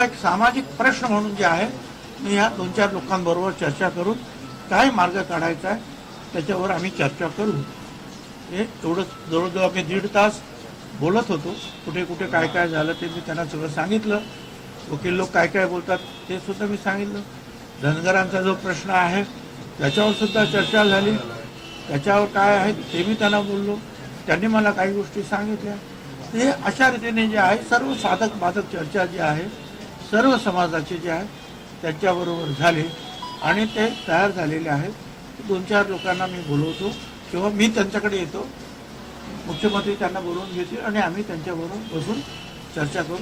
एक सामाजिक प्रश्न म्हणून जे आहे मी ह्या 2-4 लोकांबरोबर चर्चा करून काय मार्ग काढायचा आहे त्याच्यावर आम्ही चर्चा करू. हे एवढंच जवळजवळ आम्ही 1.5 तास बोलत होतो. कुठे कुठे काय काय झालं ते मी त्यांना सगळं सांगितलं. वकील लोक काय काय बोलतात ते सुद्धा मी सांगितलं. धनगरांचा जो प्रश्न आहे त्याच्यावर सुद्धा चर्चा झाली. त्याच्यावर काय आहे ते मी त्यांना बोललो. त्यांनी मला काही गोष्टी सांगितल्या. ते अशा रीतीने जे आहे सर्व साधक बाधक चर्चा जी आहे सर्व समाजाचे जे आहे त्यांच्याबरोबर झाले आणि ते तयार झालेले आहेत. 2-4 लोकांना मी बोलवतो किंवा मी त्यांच्याकडे येतो. मुख्यमंत्री त्यांना बोलवून घेतील आणि आम्ही त्यांच्याबरोबर बसून चर्चा करू.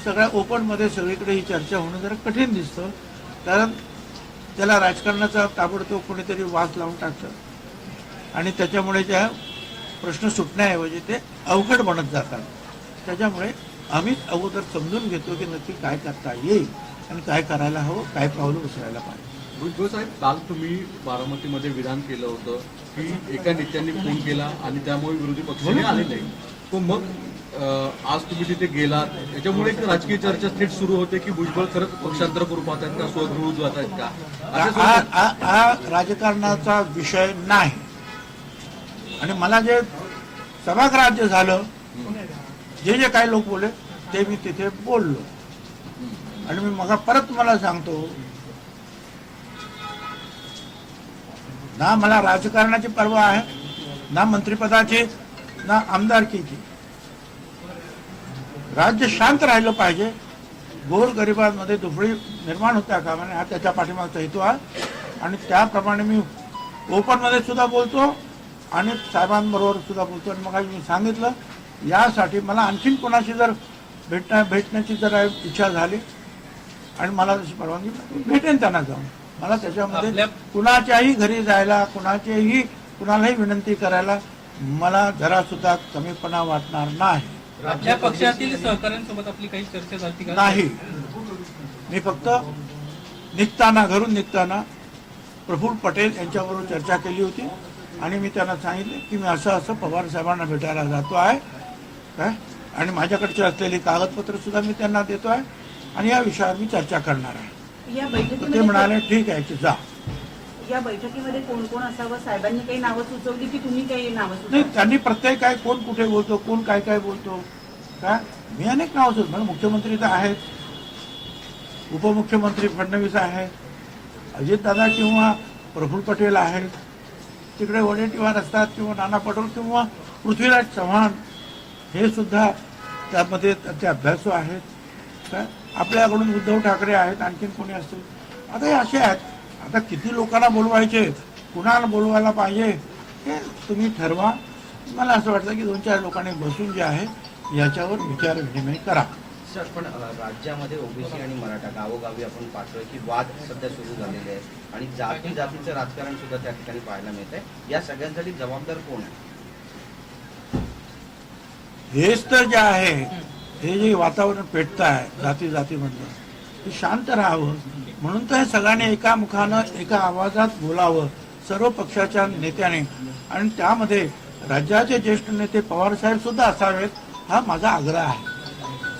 सगळ्या ओपनमध्ये सगळीकडे ही चर्चा होणं जरा कठीण दिसतं कारण त्याला राजकारणाचा ताबडतोब कोणीतरी वास लावून टाकतं आणि त्याच्यामुळे ज्या प्रश्न सुटण्याऐवजी ते अवघड बनत जातात. त्याच्यामुळे आम्हीच अगोदर समजून घेतो की नक्की काय करता येईल आणि काय करायला हवं, काय पावलं उचलायला पाहिजे. भुजबळ साहेब, काल तुम्ही बारामतीमध्ये विधान केलं होतं की एका नेत्यांनी फोन केला आणि त्यामुळे विरोधी पक्षाने आले नाही. तो मग आज तुम्ही तिथे गेलात, याच्यामुळे एक राजकीय चर्चा थेट सुरू होते की भुजबळ खरंच पक्षांतर करू पाहतात का, स्वगृह जात आहेत का? हा राजकारणाचा विषय नाही आणि मला जे सभाग्राह्य झालं, जे जे काही लोक बोलले ते मी तिथे बोललो आणि मी मग परत तुम्हाला सांगतो ना मला राजकारणाची पर्वा आहे, ना मंत्रिपदाची, ना आमदारकीची. राज्य शांत राहिलं पाहिजे. गोरगरिबांमध्ये दुफळी निर्माण होत्या कामा नये हा त्याच्या पाठीमागचा हेतू आहे आणि त्याप्रमाणे मी ओपनमध्ये सुद्धा बोलतो आणि साहेबांबरोबर सुद्धा बोलतो. आणि मग मी सांगितलं यासाठी मला आणखीन कोणाशी जर भेटण्याची जर इच्छा झाली आणि मला तशी परवानगी भेटेन त्यांना जाऊन. मला त्याच्यामध्ये कुणाच्याही घरी जायला कुणालाही विनंती करायला मला जरा सुद्धा कमीपणा वाटणार नाही. आपल्या पक्षातील सहकाऱ्यांसोबत आपली काही चर्चा झाली का? नाही. मी फक्त घरून निघताना प्रफुल्ल पटेल यांच्याबरोबर चर्चा केली होती आणि मी त्यांना सांगितले की मी असं पवार साहेबांना भेटायला जातो आहे काय आणि माझ्याकडची असलेली कागदपत्र सुद्धा मी त्यांना देतो आहे आणि या विषयावर मी चर्चा करणार आहे. ते म्हणाले ठीक आहे की जा. या बैठकीमध्ये कोण कोण असावं, साहेबांनी काही नावं सुचवली की तुम्ही काही नावं सुचवली? नाही, त्यांनी प्रत्येक काय कोण कुठे बोलतो, कोण काय काय बोलतो काय मी अनेक नावं सुचवली. मुख्यमंत्री तर आहेत, उपमुख्यमंत्री फडणवीस आहेत, अजितदादा किंवा प्रफुल्ल पटेल आहेत, तिकडे वडेट्टीवार असतात किंवा नाना पटोले किंवा पृथ्वीराज चव्हाण हे सुद्धा त्यामध्ये त्याचे अभ्यासू आहेत काय. आपल्याकडून उद्धव ठाकरे आहेत, आणखीन कोणी असतील. आता हे असे आहेत. आता किती लोकांना बोलवायचे, कुणाला बोलवायला पाहिजे हे तुम्ही ठरवा. मला असं वाटतं की 2-4 लोकांनी बसून जे आहे याच्यावर विचार विनिमय करा. सर, पण राज्यामध्ये ओबीसी आणि मराठा गावोगावी आपण पाहतोय की वाद सध्या सुरू झालेले आहेत आणि जातीचं राजकारण सुद्धा त्या ठिकाणी पाहायला मिळत आहे. या सगळ्यांसाठी जबाबदार कोण आहे? हेच तर जे आहे हे जे वातावरण पेटतं आहे जातीमधलं ते शांत राहावं म्हणून तर हे सगळ्यांनी एका मुखानं एका आवाजात बोलावं सर्व पक्षाच्या नेत्याने. आणि त्यामध्ये राज्याचे ज्येष्ठ नेते पवार साहेब सुद्धा असावेत हा माझा आग्रह आहे.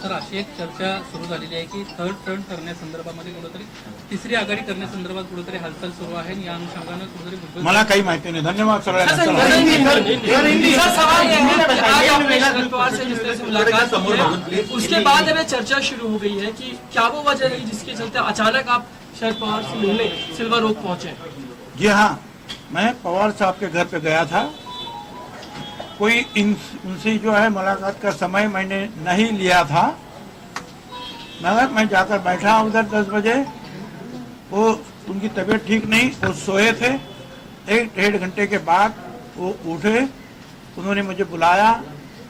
सर, अशी एक चर्चा सुरू झालेली आहे की थर्ड टर्न करण्यासंदर्भामध्ये कुठेतरी तिसरी आघाडी करण्यासंदर्भात कुठेतरी हालचाल सुरू आहे. या अनुषंगानं कुठेतरी मला काही माहिती नाही. धन्यवाद सगळ्यांना. उसके बाद अभी चर्चा शुरू हो गई है कि क्या वो वजह रही जिसके चलते अचानक आप शरद पवार से मिलने सिल्वर ओक पहुंचे? जी हाँ, मैं पवार साहब के घर पे गया था. कोई उनसे जो है मुलाकात का समय मैंने नहीं लिया था, मगर मैं जाकर बैठा उधर 10 बजे. वो उनकी तबीयत ठीक नहीं, वो सोए थे. 1-1.5 घंटे के बाद वो उठे, उन्होंने मुझे बुलाया.